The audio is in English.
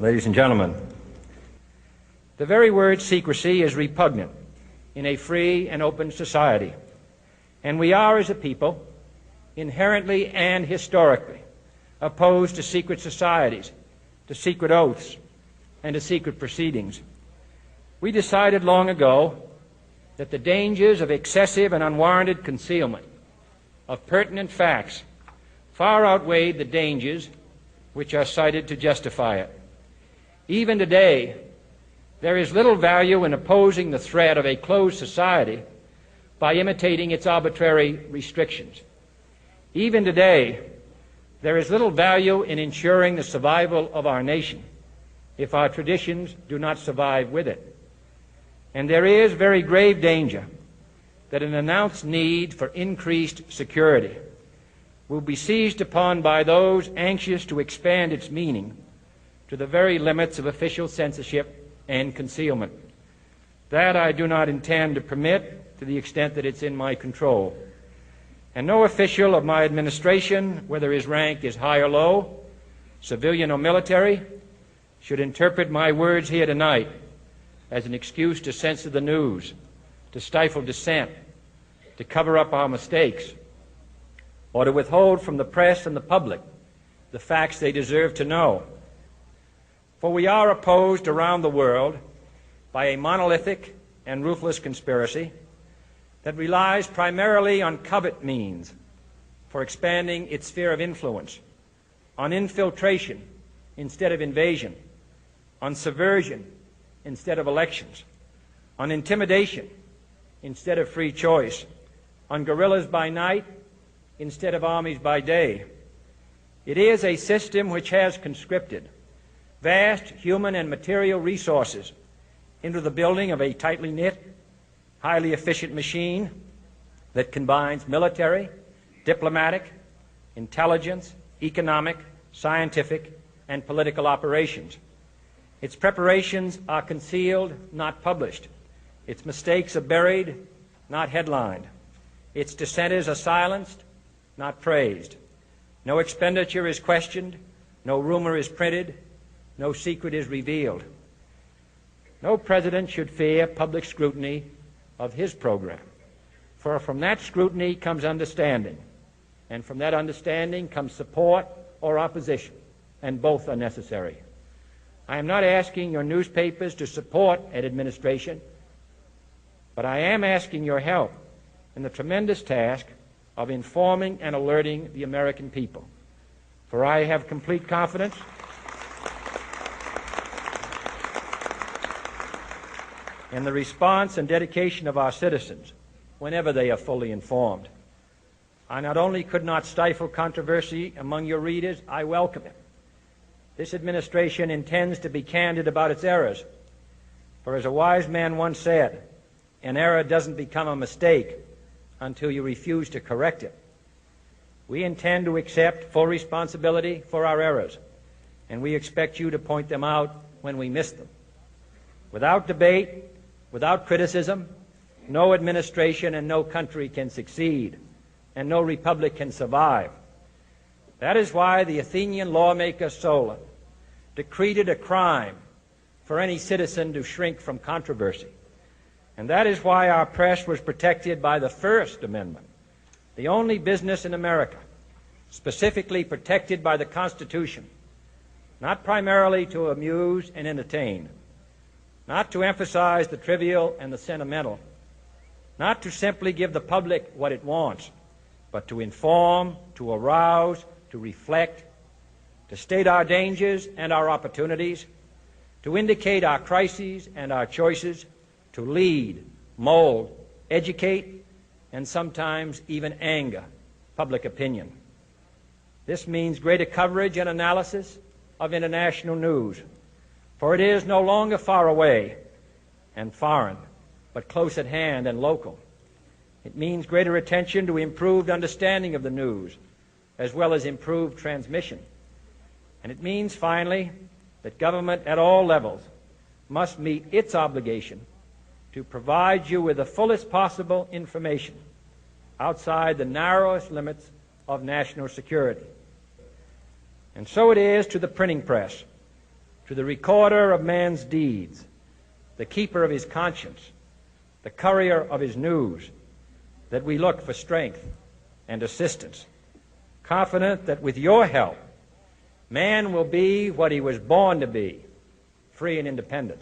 Ladies and gentlemen, the very word secrecy is repugnant in a free and open society, and we are, as a people, inherently and historically opposed to secret societies, to secret oaths, and to secret proceedings. We decided long ago that the dangers of excessive and unwarranted concealment of pertinent facts far outweighed the dangers which are cited to justify it. Even today, there is little value in opposing the threat of a closed society by imitating its arbitrary restrictions. Even today, there is little value in ensuring the survival of our nation if our traditions do not survive with it. And there is very grave danger that an announced need for increased security will be seized upon by those anxious to expand its meaning to the very limits of official censorship and concealment. That I do not intend to permit to the extent that it's in my control. And no official of my administration, whether his rank is high or low, civilian or military, should interpret my words here tonight as an excuse to censor the news, to stifle dissent, to cover up our mistakes, or to withhold from the press and the public the facts they deserve to know. For we are opposed around the world by a monolithic and ruthless conspiracy that relies primarily on covert means for expanding its sphere of influence, on infiltration instead of invasion, on subversion instead of elections, on intimidation instead of free choice, on guerrillas by night instead of armies by day. It is a system which has conscripted vast human and material resources into the building of a tightly knit, highly efficient machine that combines military, diplomatic, intelligence, economic, scientific, and political operations. Its preparations are concealed, not published. Its mistakes are buried, not headlined. Its dissenters are silenced, not praised. No expenditure is questioned, no rumor is printed, no secret is revealed. No president should fear public scrutiny of his program, for from that scrutiny comes understanding, and from that understanding comes support or opposition, and both are necessary. I am not asking your newspapers to support an administration, but I am asking your help in the tremendous task of informing and alerting the American people. For I have complete confidence in the response and dedication of our citizens whenever they are fully informed. I not only could not stifle controversy among your readers, I welcome it. This administration intends to be candid about its errors. For as a wise man once said, an error doesn't become a mistake until you refuse to correct it. We intend to accept full responsibility for our errors, and we expect you to point them out when we miss them. Without debate, without criticism, no administration and no country can succeed, and no republic can survive. That is why the Athenian lawmaker Solon decreed it a crime for any citizen to shrink from controversy. And that is why our press was protected by the First Amendment, the only business in America specifically protected by the Constitution, not primarily to amuse and entertain, not to emphasize the trivial and the sentimental, not to simply give the public what it wants, but to inform, to arouse, to reflect, to state our dangers and our opportunities, to indicate our crises and our choices, to lead, mold, educate, and sometimes even anger public opinion. This means greater coverage and analysis of international news, for it is no longer far away and foreign, but close at hand and local. It means greater attention to improved understanding of the news, as well as improved transmission. And it means, finally, that government at all levels must meet its obligation to provide you with the fullest possible information outside the narrowest limits of national security. And so it is to the printing press, to the recorder of man's deeds, the keeper of his conscience, the courier of his news, that we look for strength and assistance, confident that with your help, man will be what he was born to be, free and independent.